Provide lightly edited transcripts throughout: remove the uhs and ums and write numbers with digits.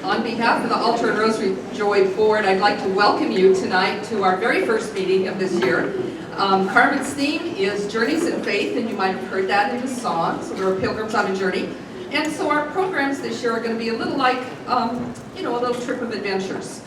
On behalf of the Altar and Rosary Joy Board, I'd like to welcome you tonight to our very first meeting of this year. Carmen's theme is Journeys in Faith, and you might have heard that in the song. So we're pilgrims on a journey. And so our programs this year are going to be a little like, a little trip of adventures.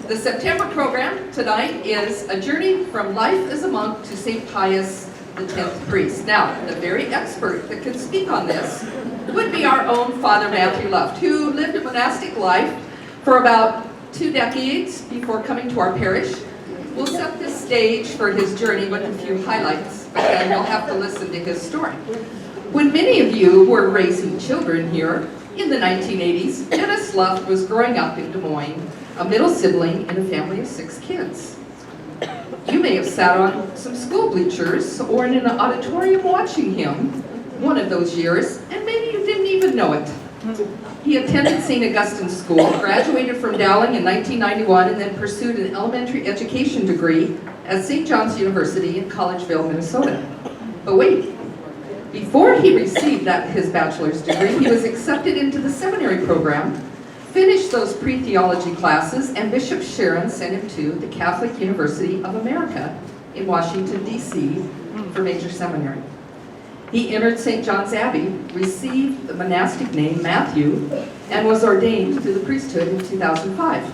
The September program tonight is a journey from life as a monk to St. Pius X Priest. Now, the very expert that can speak on this would be our own Father Matthew Luft, who lived a monastic life for about 2 decades before coming to our parish. We'll set the stage for his journey with a few highlights, but then you'll have to listen to his story. When many of you were raising children here in the 1980s, Dennis Luft was growing up in Des Moines, a middle sibling in a family of 6 kids. You may have sat on some school bleachers or in an auditorium watching him one of those years, and maybe you didn't even know it. He attended St. Augustine's School, graduated from Dowling in 1991, and then pursued an elementary education degree at St. John's University in Collegeville, Minnesota. But wait, before he received his bachelor's degree, he was accepted into the seminary program, finished those pre-theology classes, and Bishop Sharon sent him to the Catholic University of America in Washington, D.C. for major seminary. He entered St. John's Abbey, received the monastic name Matthew, and was ordained to the priesthood in 2005.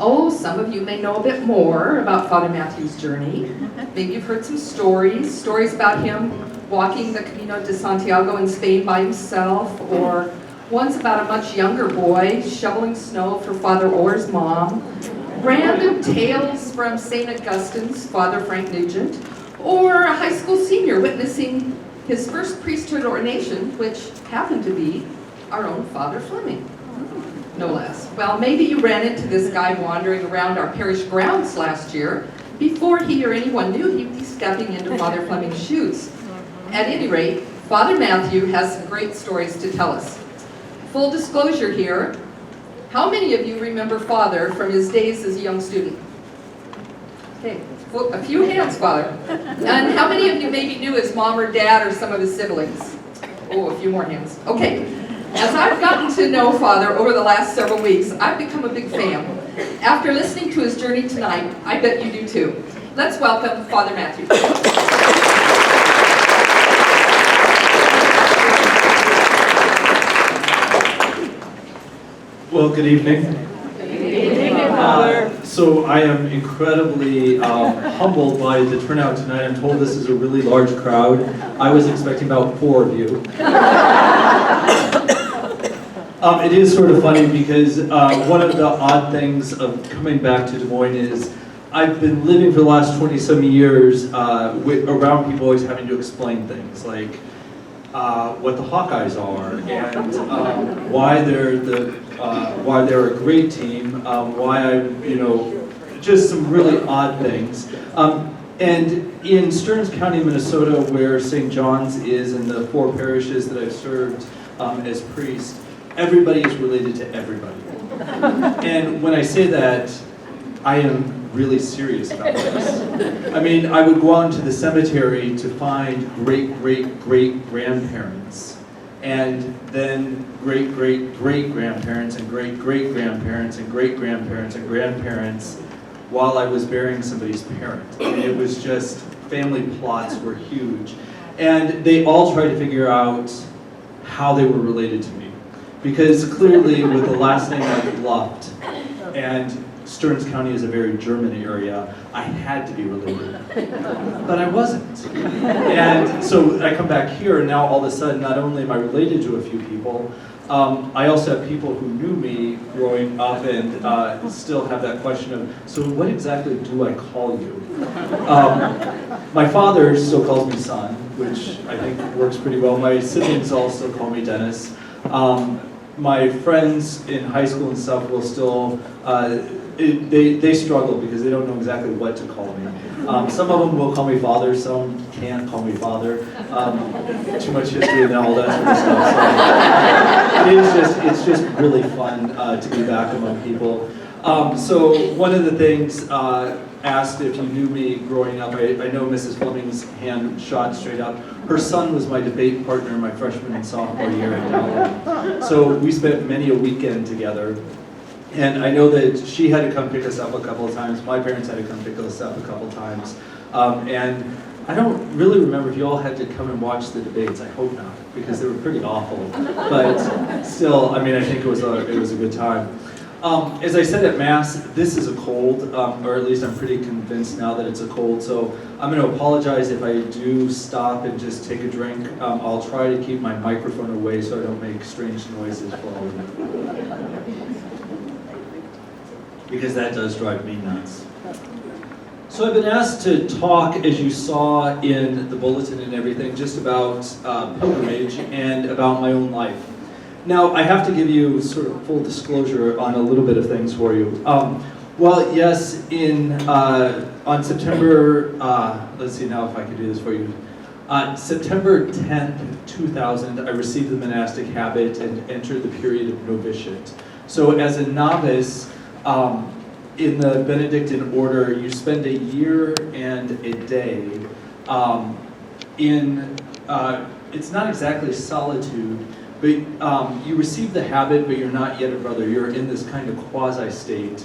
Oh, some of you may know a bit more about Father Matthew's journey. Maybe you've heard some stories about him walking the Camino de Santiago in Spain by himself, or ones about a much younger boy shoveling snow for Father Orr's mom, random tales from St. Augustine's Father Frank Nugent, or a high school senior witnessing his first priesthood ordination, which happened to be our own Father Fleming, no less. Well, maybe you ran into this guy wandering around our parish grounds last year before he or anyone knew he'd be stepping into Father Fleming's shoes. At any rate, Father Matthew has some great stories to tell us. Full disclosure here, how many of you remember Father from his days as a young student? Okay. A few hands, Father. And how many of you maybe knew his mom or dad or some of his siblings? Oh, a few more hands. Okay. As I've gotten to know Father over the last several weeks, I've become a big fan. After listening to his journey tonight, I bet you do too. Let's welcome Father Matthew. Well, good evening. So I am incredibly humbled by the turnout tonight. I'm told this is a really large crowd. I was expecting about 4 of you. It is sort of funny because one of the odd things of coming back to Des Moines is I've been living for the last 20-some years around people always having to explain things like what the Hawkeyes are and why they're a great team, just some really odd things. And in Stearns County, Minnesota, where St. John's is and the 4 parishes that I've served as priest, everybody is related to everybody. And when I say that, I am really serious about this. I mean, I would go out into the cemetery to find great-great-great-grandparents, and then great-great-great-grandparents, and great-great-grandparents, and great-grandparents, and grandparents, while I was burying somebody's parent. And it was just, family plots were huge. And they all tried to figure out how they were related to me. Because clearly, with the last name like Luft, and Stearns County is a very German area, I had to be related. But I wasn't. And so I come back here, and now all of a sudden, not only am I related to a few people, I also have people who knew me growing up and still have that question of, so what exactly do I call you? My father still calls me son, which I think works pretty well. My siblings all still call me Dennis. My friends in high school and stuff will still, they struggle because they don't know exactly what to call me. Some of them will call me father, some can't call me father. Too much history and all that sort of stuff. So it's just really fun to be back among people. So one of the things asked if you knew me growing up. I know Mrs. Fleming's hand shot straight up. Her son was my debate partner my freshman and sophomore year at Dowling. So we spent many a weekend together. And I know that she had to come pick us up a couple of times. My parents had to come pick us up a couple of times. And I don't really remember if you all had to come and watch the debates. I hope not, because they were pretty awful. But still, I mean, I think it was a good time. As I said at Mass, this is a cold, or at least I'm pretty convinced now that it's a cold. So I'm going to apologize if I do stop and just take a drink. I'll try to keep my microphone away so I don't make strange noises because that does drive me nuts. So I've been asked to talk, as you saw in the bulletin and everything, just about pilgrimage and about my own life. Now, I have to give you sort of full disclosure on a little bit of things for you. Well, yes, on September, let's see now if I can do this for you. September 10th, 2000, I received the monastic habit and entered the period of novitiate. So as a novice, in the Benedictine order, you spend a year and a day it's not exactly solitude, but you receive the habit, but you're not yet a brother. You're in this kind of quasi-state,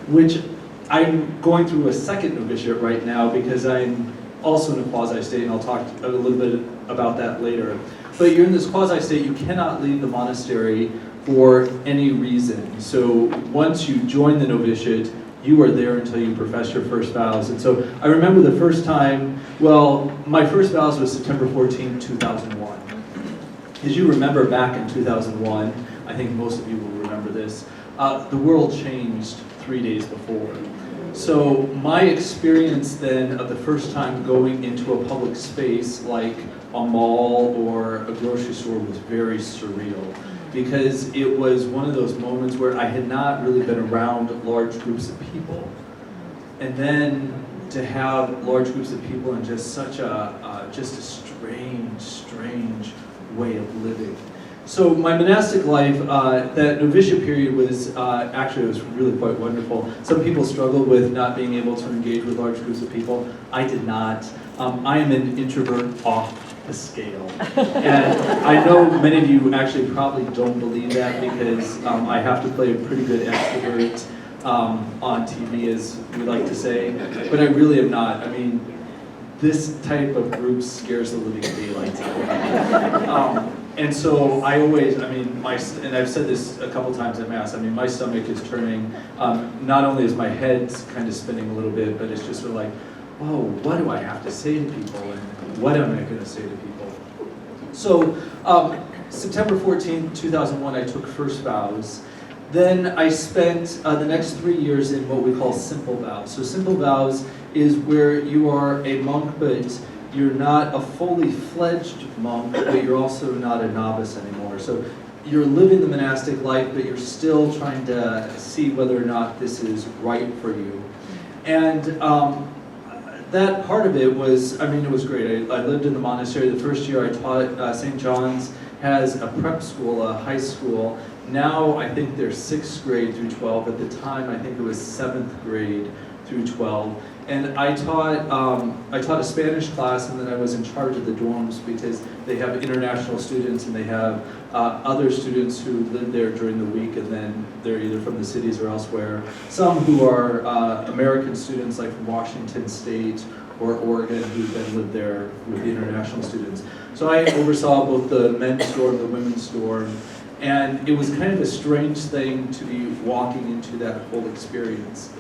which I'm going through a second novitiate right now because I'm also in a quasi-state, and I'll talk a little bit about that later. But you're in this quasi-state, you cannot leave the monastery for any reason. So once you join the novitiate, you are there until you profess your first vows. And so I remember the first time, well, my first vows was September 14, 2001. As you remember back in 2001, I think most of you will remember this, the world changed 3 days before. So my experience then of the first time going into a public space like a mall or a grocery store was very surreal, because it was one of those moments where I had not really been around large groups of people. And then to have large groups of people in just such a strange way of living. So my monastic life, that novitiate period was, actually it was really quite wonderful. Some people struggled with not being able to engage with large groups of people. I did not. I am an introvert off the scale. And I know many of you actually probably don't believe that because I have to play a pretty good extrovert on TV, as we like to say, but I really am not. I mean, this type of group scares the living daylights out of me. And so I always, I mean, and I've said this a couple times at Mass, I mean, my stomach is turning, not only is my head kind of spinning a little bit, but it's just sort of like, whoa, what do I have to say to people, and what am I going to say to people? So September 14, 2001, I took first vows. Then I spent the next 3 years in what we call simple vows. So simple vows is where you are a monk, but you're not a fully fledged monk, but you're also not a novice anymore. So you're living the monastic life, but you're still trying to see whether or not this is right for you. And that part of it was, I mean, it was great. I lived in the monastery. The first year I taught, St. John's has a prep school, a high school. Now I think they're 6th grade through 12. At the time, I think it was 7th grade through 12. And I taught a Spanish class, and then I was in charge of the dorms because they have international students and they have other students who live there during the week, and then they're either from the cities or elsewhere. Some who are American students, like from Washington State or Oregon, who then live there with the international students. So I oversaw both the men's dorm, the women's dorm, and it was kind of a strange thing to be walking into that whole experience.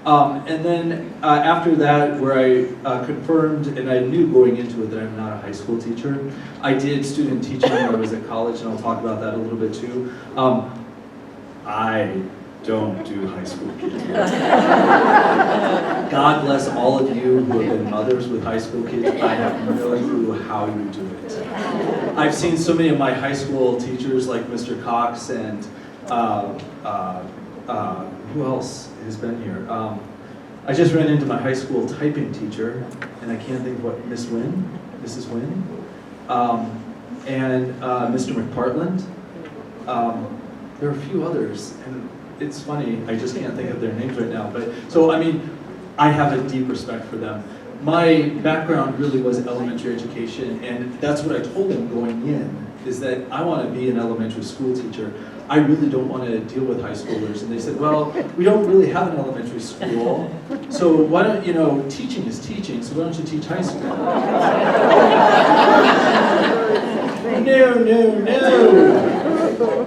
And then after that, where I confirmed, and I knew going into it that I'm not a high school teacher, I did student teaching when I was at college, and I'll talk about that a little bit too. I don't do high school kids. God bless all of you who have been mothers with high school kids. I have no clue how you do it. I've seen so many of my high school teachers, like Mr. Cox and who else has been here? I just ran into my high school typing teacher, and I can't think of what, Mrs. Wynn, and Mr. McPartland. There are a few others, and it's funny, I just can't think of their names right now. But so, I mean, I have a deep respect for them. My background really was elementary education, and that's what I told them going in, is that I want to be an elementary school teacher. I really don't want to deal with high schoolers. And they said, well, we don't really have an elementary school, so why don't, teaching is teaching, so why don't you teach high school? No.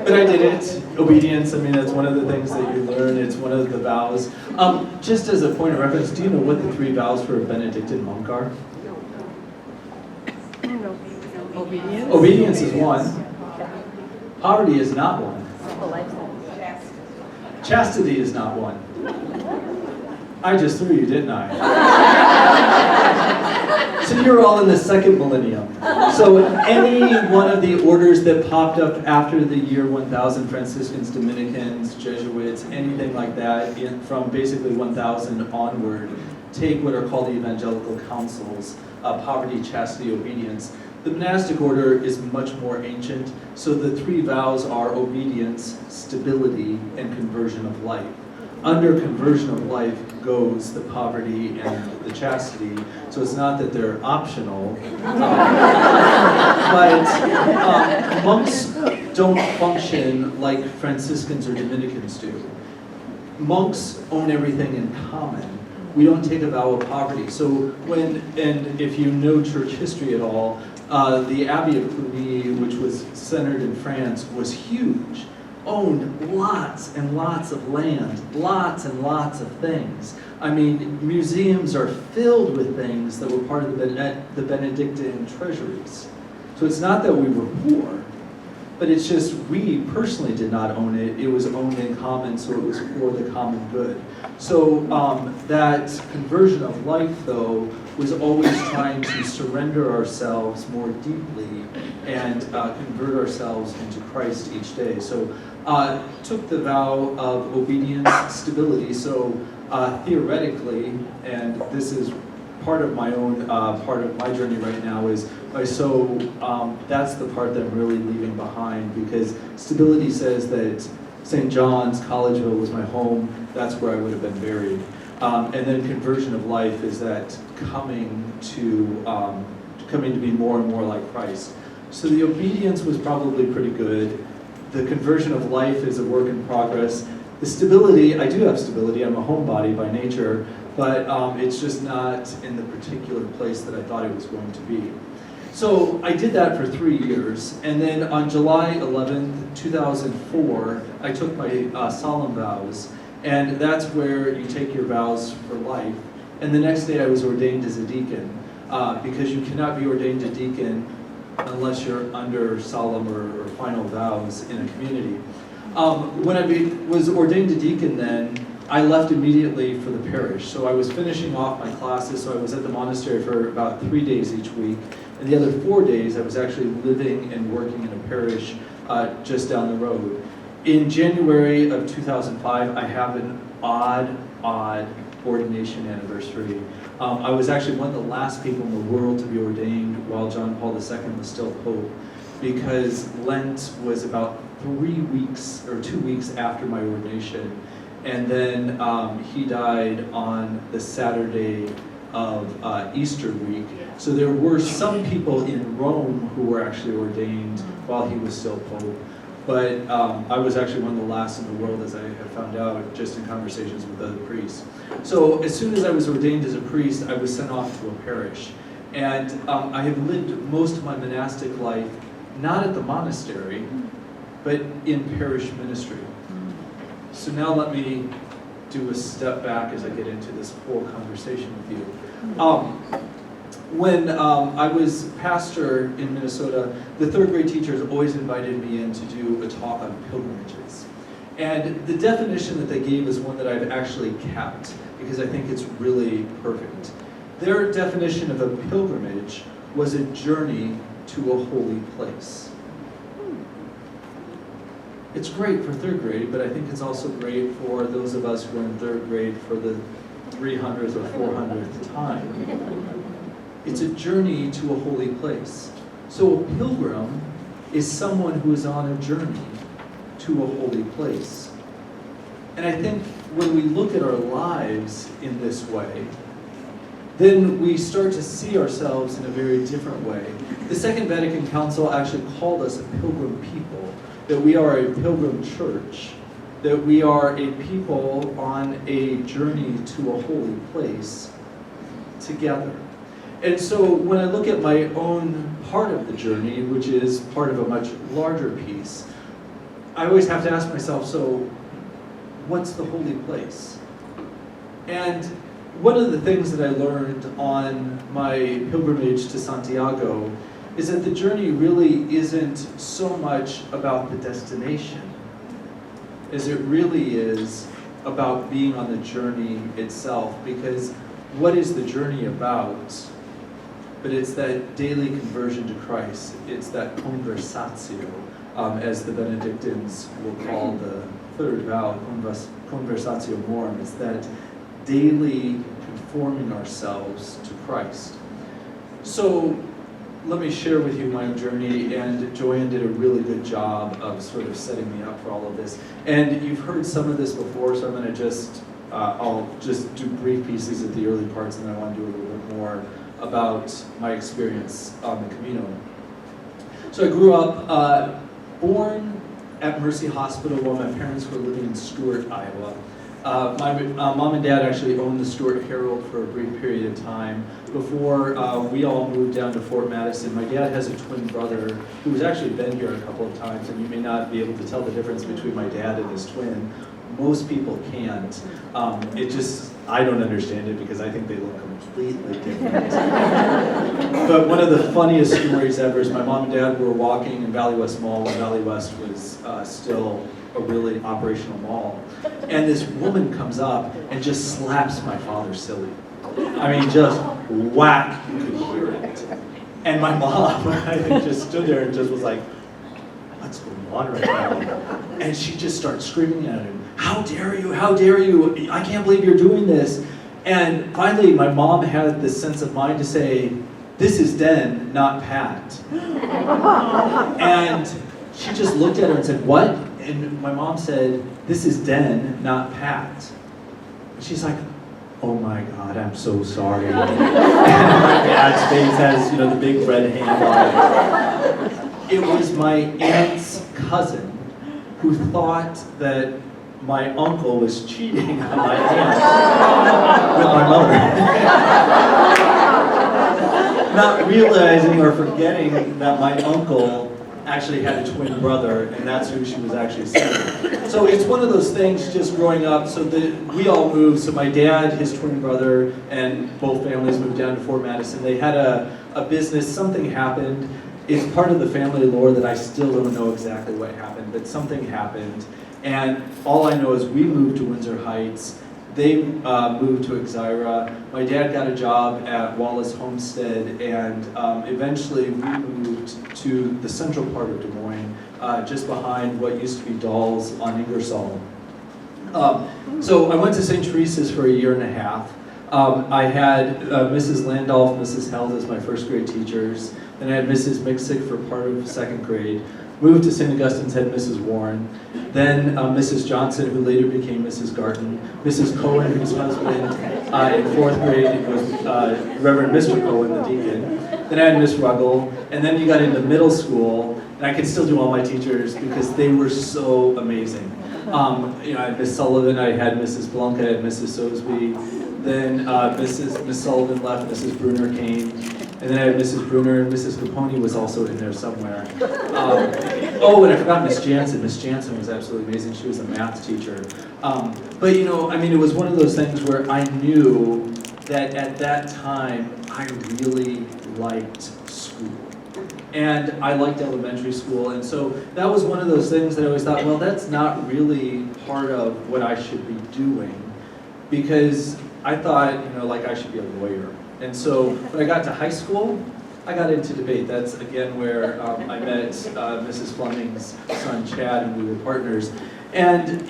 But I did it. Obedience, that's one of the things that you learn. It's one of the vows. Just as a point of reference, do you know what the 3 vows for a Benedictine monk are? Obedience. Obedience is one. Poverty is not one. Chastity is not one. I just threw you, didn't I? So you're all in the 2nd millennium. So any one of the orders that popped up after the year 1000, Franciscans, Dominicans, Jesuits, anything like that, from basically 1000 onward, take what are called the evangelical councils, poverty, chastity, obedience. The monastic order is much more ancient, so the 3 vows are obedience, stability, and conversion of life. Under conversion of life goes the poverty and the chastity, so it's not that they're optional, but monks don't function like Franciscans or Dominicans do. Monks own everything in common. We don't take a vow of poverty. So if you know church history at all, the Abbey of Cluny, which was centered in France, was huge, owned lots and lots of land, lots and lots of things. Museums are filled with things that were part of the Benedictine treasuries. So it's not that we were poor, but it's just we personally did not own it. It was owned in common, so it was for the common good. So that conversion of life, though, was always trying to surrender ourselves more deeply and convert ourselves into Christ each day. So took the vow of obedience, stability. So theoretically, and this is part of my own part of my journey right now, is that's the part that I'm really leaving behind, because stability says that St. John's, Collegeville was my home. That's where I would have been buried. And then conversion of life is that coming to be more and more like Christ. So the obedience was probably pretty good. The conversion of life is a work in progress. The stability, I do have stability. I'm a homebody by nature, but it's just not in the particular place that I thought it was going to be. So I did that for 3 years, and then on July 11th, 2004, I took my solemn vows. And that's where you take your vows for life. And the next day I was ordained as a deacon, because you cannot be ordained a deacon unless you're under solemn or final vows in a community. When I was ordained a deacon then, I left immediately for the parish. So I was finishing off my classes, so I was at the monastery for about 3 days each week. And the other 4 days I was actually living and working in a parish just down the road. In January of 2005, I have an odd ordination anniversary. I was actually one of the last people in the world to be ordained while John Paul II was still Pope, because Lent was about 3 weeks or 2 weeks after my ordination. And then he died on the Saturday of Easter week. So there were some people in Rome who were actually ordained while he was still Pope. But I was actually one of the last in the world, as I have found out just in conversations with other priests. So as soon as I was ordained as a priest, I was sent off to a parish. And I have lived most of my monastic life, not at the monastery, but in parish ministry. So now let me do a step back as I get into this whole conversation with you. When I was pastor in Minnesota, the 3rd grade teachers always invited me in to do a talk on pilgrimages. And the definition that they gave is one that I've actually kept, because I think it's really perfect. Their definition of a pilgrimage was a journey to a holy place. It's great for 3rd grade, but I think it's also great for those of us who are in 3rd grade for the 300th or 400th time. It's a journey to a holy place. So a pilgrim is someone who is on a journey to a holy place. And I think when we look at our lives in this way, then we start to see ourselves in a very different way. The Second Vatican Council actually called us a pilgrim people, that we are a pilgrim church, that we are a people on a journey to a holy place together. And so when I look at my own part of the journey, which is part of a much larger piece, I always have to ask myself, so what's the holy place? And one of the things that I learned on my pilgrimage to Santiago is that the journey really isn't so much about the destination as it really is about being on the journey itself. Because what is the journey about? But it's that daily conversion to Christ. It's that conversatio, as the Benedictines will call the third vow, conversatio morum. It's that daily conforming ourselves to Christ. So let me share with you my own journey, and Joanne did a really good job of sort of setting me up for all of this. And you've heard some of this before, so I'm going to I'll just do brief pieces at the early parts, and then I want to do a little bit more about my experience on the Camino. So I grew up, born at Mercy Hospital while my parents were living in Stuart, Iowa. My mom and dad actually owned the Stuart Herald for a brief period of time before we all moved down to Fort Madison. My dad has a twin brother who's actually been here a couple of times, and you may not be able to tell the difference between my dad and his twin. Most people can't. I don't understand it because I think they look completely different. But one of the funniest stories ever is my mom and dad were walking in Valley West Mall when Valley West was still a really operational mall. And this woman comes up and just slaps my father silly. I mean, just whack, you could hear it. And my mom, I think, just stood there and just was like, what's going on right now? And she just starts screaming at him, how dare you, how dare you, I can't believe you're doing this. And finally, my mom had this sense of mind to say, this is Den, not Pat. And she just looked at her and said, what? And my mom said, this is Den, not Pat. And she's like, oh my God, I'm so sorry. And my dad's face has, the big red hand on it. It was my aunt's cousin who thought that my uncle was cheating on my aunt with my mother. Not realizing or forgetting that my uncle actually had a twin brother, and that's who she was actually seeing. So it's one of those things just growing up, so we all moved. So my dad, his twin brother, and both families moved down to Fort Madison. They had a business, something happened. It's part of the family lore that I still don't know exactly what happened, but something happened. And all I know is we moved to Windsor Heights. They moved to Exira. My dad got a job at Wallace Homestead, and eventually we moved to the central part of Des Moines, just behind what used to be Dolls on Ingersoll. So I went to St. Teresa's for a year and a half. I had Mrs. Landolph, Mrs. Held as my first grade teachers. Then I had Mrs. Mixick for part of second grade. Moved to St. Augustine's, had Mrs. Warren. Then Mrs. Johnson, who later became Mrs. Garton. Mrs. Cohen, whose husband in fourth grade was Reverend Mr. Cohen, the deacon. Then I had Miss Ruggles. And then you got into middle school, and I can still do all my teachers because they were so amazing. I had Miss Sullivan, I had Mrs. Blanca, I had Mrs. Sosby. Then Miss Sullivan left, Mrs. Bruner came. And then I had Mrs. Bruner, and Mrs. Capone was also in there somewhere. And I forgot Miss Jansen. Miss Jansen was absolutely amazing. She was a math teacher. But it was one of those things where I knew that at that time, I really liked school. And I liked elementary school, and so that was one of those things that I always thought, well, that's not really part of what I should be doing, because I thought, I should be a lawyer. And so when I got to high school, I got into debate. That's, again, where I met Mrs. Fleming's son, Chad, and we were partners. And,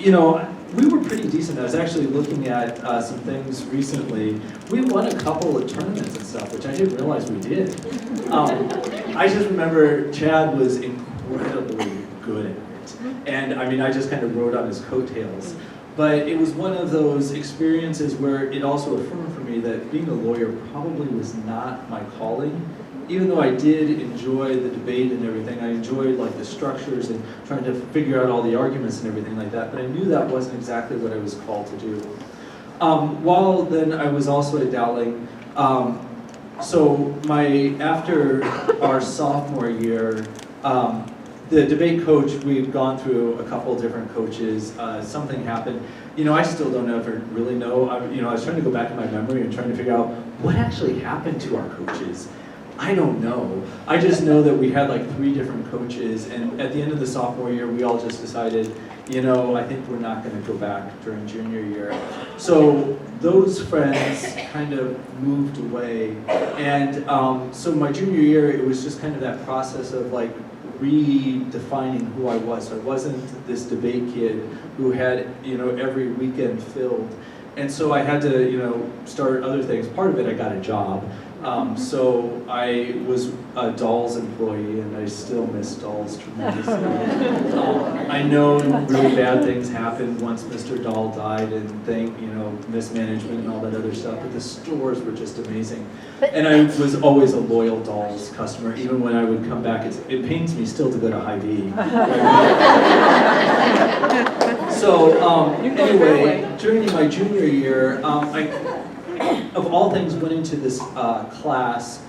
we were pretty decent. I was actually looking at some things recently. We won a couple of tournaments and stuff, which I didn't realize we did. I just remember Chad was incredibly good at it. And, I just kind of rode on his coattails. But it was one of those experiences where it also affirmed for me that being a lawyer probably was not my calling. Even though I did enjoy the debate and everything, I enjoyed like the structures and trying to figure out all the arguments and everything like that, but I knew that wasn't exactly what I was called to do. While then I was also at Dowling, so after our sophomore year, the debate coach, we've gone through a couple different coaches, something happened. You know, I still don't ever really know. I was trying to go back in my memory and trying to figure out what actually happened to our coaches. I don't know. I just know that we had like 3 different coaches, and at the end of the sophomore year, we all just decided, I think we're not going to go back during junior year. So those friends kind of moved away, and so my junior year, it was just kind of that process of like redefining who I was. So I wasn't this debate kid who had, every weekend filled. And so I had to, start other things. Part of it, I got a job. So I was a Dolls employee, and I still miss Dolls tremendously. I know really bad things happened once Mr. Doll died, and mismanagement and all that other stuff, but the stores were just amazing. And I was always a loyal Dolls customer, even when I would come back. It pains me still to go to Hy-Vee. So anyway, during my junior year, I of all things, went into this class.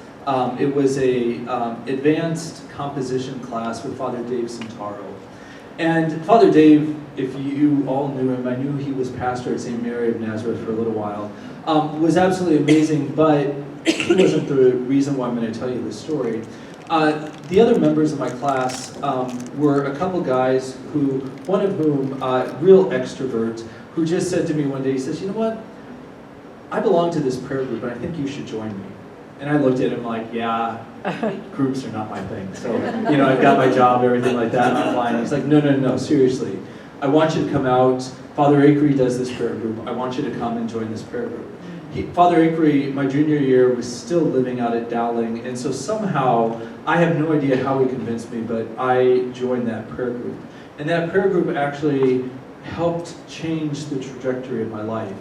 It was a advanced composition class with Father Dave Centaro. And Father Dave, if you all knew him, I knew he was pastor at St. Mary of Nazareth for a little while, was absolutely amazing, but he wasn't the reason why I'm going to tell you this story. The other members of my class were a couple guys one of whom, real extrovert, who just said to me one day, he says, "You know what? I belong to this prayer group, and I think you should join me." And I looked at him like, yeah, groups are not my thing. So, I've got my job, everything like that, I'm fine. He's like, no, seriously. I want you to come out. Father Acree does this prayer group. I want you to come and join this prayer group. Father Acree, my junior year, was still living out at Dowling, and so somehow, I have no idea how he convinced me, but I joined that prayer group. And that prayer group actually helped change the trajectory of my life.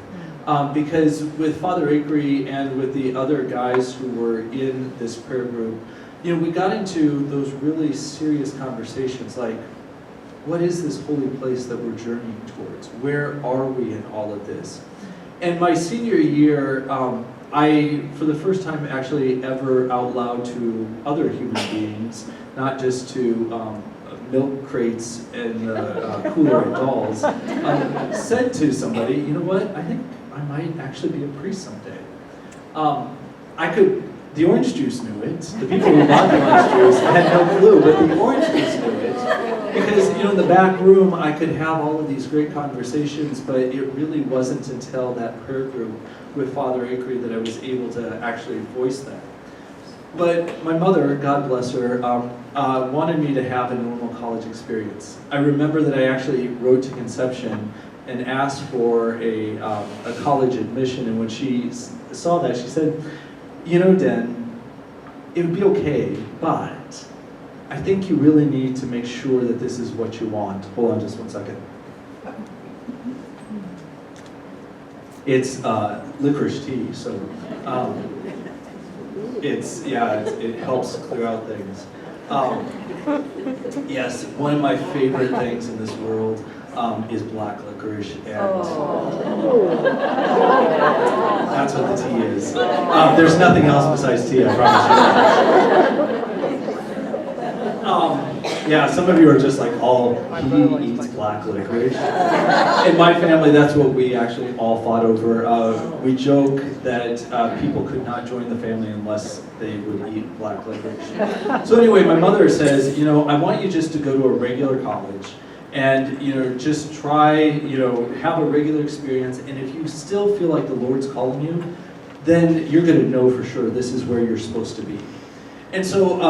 Because with Father Acree and with the other guys who were in this prayer group, we got into those really serious conversations like, what is this holy place that we're journeying towards? Where are we in all of this? And my senior year, I, for the first time actually ever out loud to other human beings, not just to milk crates and cooler and dolls, said to somebody, you know what, I think I might actually be a priest someday. The orange juice knew it. The people who bought the orange juice had no clue, but the orange juice knew it. Because, in the back room, I could have all of these great conversations, but it really wasn't until that prayer group with Father Acree that I was able to actually voice that. But my mother, God bless her, wanted me to have a normal college experience. I remember that I actually wrote to Conception and asked for a college admission, and when she saw that, she said, Den, it would be okay, but I think you really need to make sure that this is what you want. Hold on just one second. It's licorice tea, so it helps clear out things. Yes, one of my favorite things in this world is black licorice, and that's what the tea is. There's nothing else besides tea, I promise you. Some of you are just like, he eats black licorice. In my family, that's what we actually all fought over. We joke that people could not join the family unless they would eat black licorice. So anyway, my mother says, I want you just to go to a regular college and, just try, have a regular experience. And if you still feel like the Lord's calling you, then you're going to know for sure this is where you're supposed to be. And so,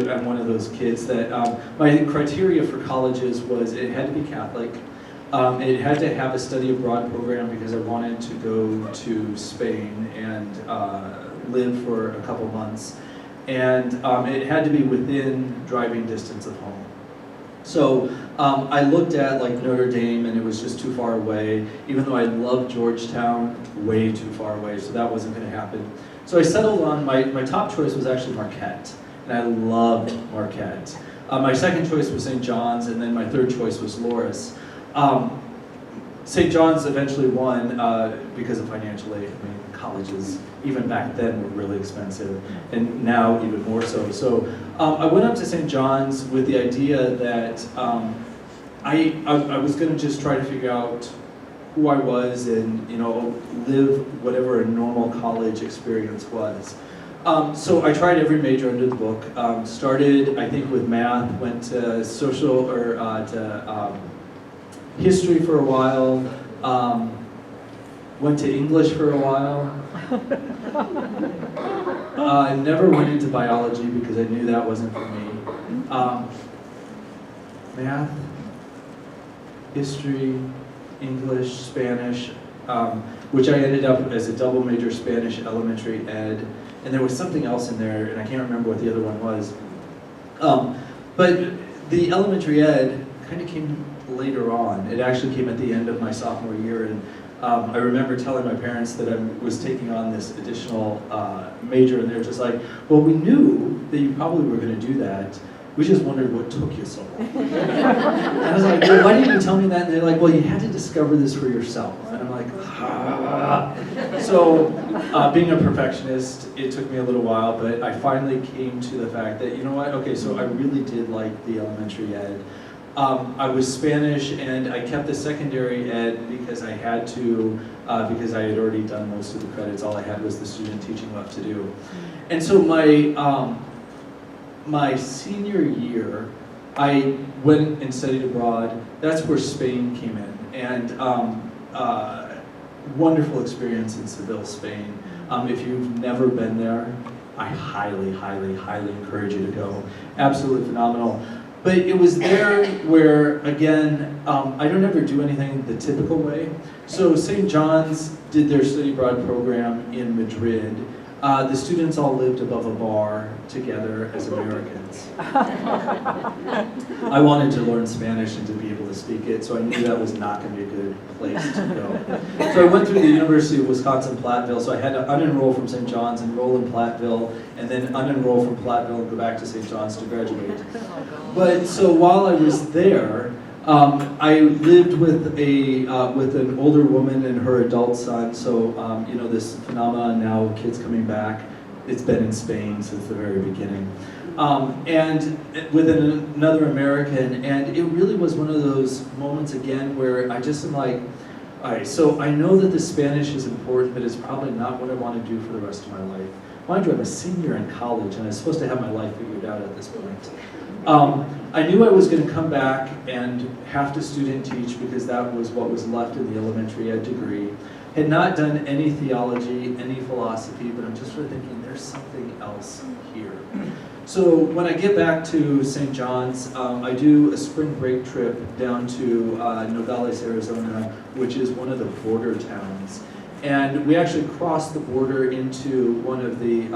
I'm one of those kids that my criteria for colleges was it had to be Catholic. It had to have a study abroad program because I wanted to go to Spain and live for a couple months. And it had to be within driving distance of home. So I looked at like Notre Dame and it was just too far away, even though I loved Georgetown, way too far away, so that wasn't going to happen. So I settled on, my top choice was actually Marquette, and I loved Marquette. My second choice was St. John's, and then my third choice was Loras. St. John's eventually won because of financial aid. I mean, colleges, even back then, were really expensive, and now even more so. So I went up to St. John's with the idea that I was going to just try to figure out who I was and live whatever a normal college experience was. So I tried every major under the book. Started, I think, with math. Went to social or to history for a while. Went to English for a while. I never went into biology because I knew that wasn't for me. Math, history, English, Spanish, which I ended up as a double major Spanish elementary ed, and there was something else in there, and I can't remember what the other one was. But the elementary ed kind of came later on. It actually came at the end of my sophomore year, and I remember telling my parents that I was taking on this additional major, and they were just like, well, we knew that you probably were going to do that. We just wondered what took you so long. And I was like, well, why didn't you tell me that? And they're like, well, you had to discover this for yourself. And I'm like, ah. So being a perfectionist, it took me a little while, but I finally came to the fact that, you know what, okay, so I really did like the elementary ed. I was Spanish, and I kept the secondary ed because I had to, because I had already done most of the credits. All I had was the student teaching left to do. And so my senior year, I went and studied abroad. That's where Spain came in, and wonderful experience in Seville, Spain. If you've never been there, I highly, highly, highly encourage you to go. Absolutely phenomenal. But it was there where, again, I don't ever do anything the typical way. So St. John's did their study abroad program in Madrid. The students all lived above a bar together as Americans. I wanted to learn Spanish and to be able to speak it, so I knew that was not going to be a good place to go. So I went through the University of Wisconsin-Platteville, so I had to unenroll from St. John's, enroll in Platteville, and then unenroll from Platteville and go back to St. John's to graduate. But so while I was there, I lived with an older woman and her adult son. So this phenomenon now, kids coming back, it's been in Spain since the very beginning, and with another American, and it really was one of those moments again where I just am like, all right, so I know that the Spanish is important, but it's probably not what I want to do for the rest of my life. Mind you, I'm a senior in college, and I'm supposed to have my life figured out at this point. I knew I was going to come back and have to student teach because that was what was left in the elementary ed degree. Had not done any theology, any philosophy, but I'm just sort of thinking there's something else here. So when I get back to St. John's, I do a spring break trip down to Nogales, Arizona, which is one of the border towns. And we actually crossed the border into one of the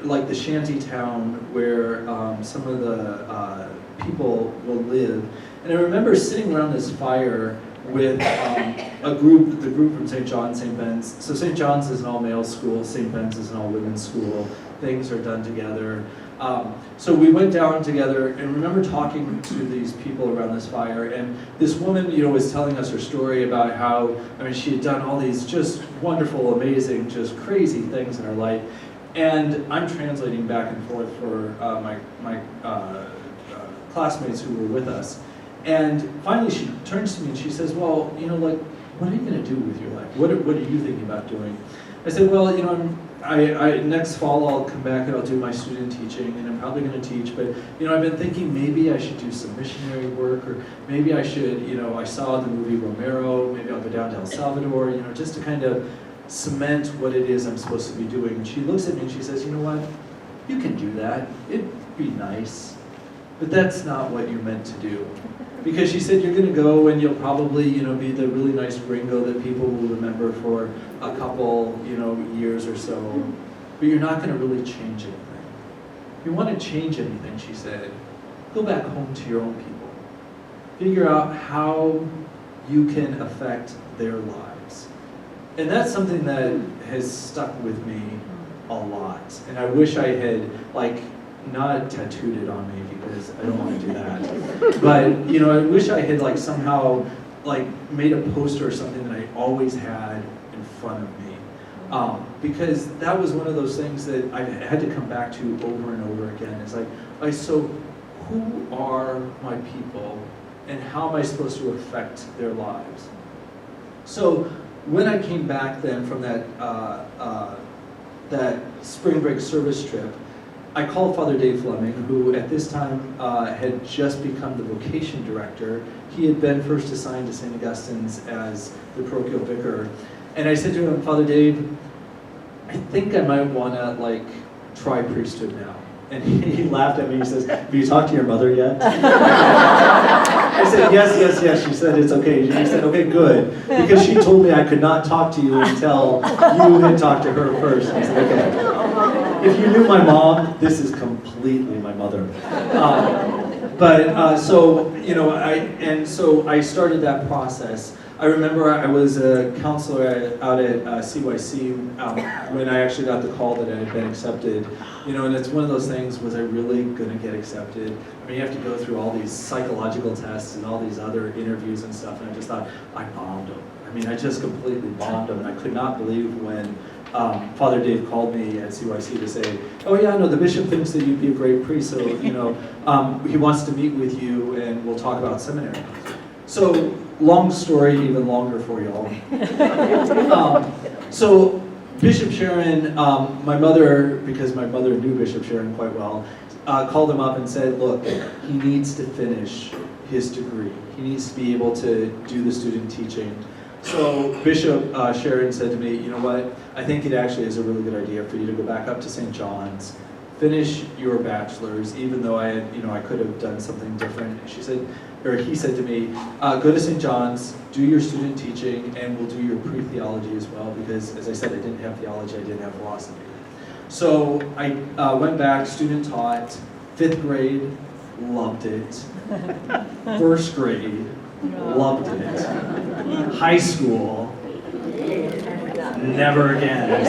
like the shanty town where some of the people will live. And I remember sitting around this fire with the group from St. John's, St. Ben's. So St. John's is an all-male school, St. Ben's is an all-women's school. Things are done together. So we went down together and remember talking to these people around this fire, and this woman, was telling us her story about how, she had done all these just wonderful, amazing, just crazy things in her life. And I'm translating back and forth for my classmates who were with us. And finally she turns to me and she says, well, what are you going to do with your life? What are you thinking about doing? I said, well, next fall I'll come back and I'll do my student teaching, and I'm probably going to teach, but, I've been thinking maybe I should do some missionary work, or maybe I should, I saw the movie Romero, maybe I'll go down to El Salvador, just to kind of cement what it is I'm supposed to be doing. And she looks at me and she says, you know what, you can do that, it'd be nice, but that's not what you're meant to do. Because she said you're going to go and you'll probably, be the really nice gringo that people will remember for a couple, years or so, but you're not going to really change anything. If you want to change anything, she said, go back home to your own people. Figure out how you can affect their lives. And that's something that has stuck with me a lot. And I wish I had, like, not tattooed it on me because I don't want to do that. But, you know, I wish I had, like, somehow, like, made a poster or something that I always had in front of me. Because that was one of those things that I had to come back to over and over again. It's like, so who are my people and how am I supposed to affect their lives? So when I came back then from that spring break service trip, I called Father Dave Fleming, who at this time had just become the vocation director. He had been first assigned to St. Augustine's as the parochial vicar. And I said to him, Father Dave, I think I might want to, like, try priesthood now. And he laughed at me. He says, have you talked to your mother yet? I said, yes. She said, it's okay. He said, okay, good. Because she told me I could not talk to you until you had talked to her first. I said, okay. If you knew my mom, this is completely my mother. So, you know, so I started that process. I remember I was a counselor out at CYC when I actually got the call that I had been accepted. You know, and it's one of those things, was I really going to get accepted? I mean, you have to go through all these psychological tests and all these other interviews and stuff, and I just thought, I bombed them. I mean, I just completely bombed them, and I could not believe when Father Dave called me at CYC to say, oh yeah, no, the bishop thinks that you'd be a great priest, so, you know, he wants to meet with you and we'll talk about seminary. So, long story, even longer for y'all. So Bishop Sharon, my mother, because my mother knew Bishop Sharon quite well, called him up and said, look, he needs to finish his degree. He needs to be able to do the student teaching. So Bishop Sharon said to me, you know what, I think it actually is a really good idea for you to go back up to St. John's, finish your bachelor's, even though I could have done something different. She said, or he said to me, go to St. John's, do your student teaching, and we'll do your pre-theology as well, because as I said, I didn't have theology, I didn't have philosophy. So I went back, student taught, 5th grade, loved it. 1st grade, loved it. High school, never again.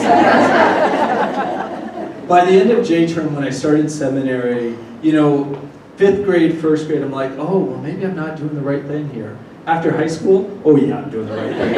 By the end of J-term, when I started seminary, you know, 5th grade, 1st grade, I'm like, oh, well, maybe I'm not doing the right thing here. After high school, oh yeah, I'm doing the right thing.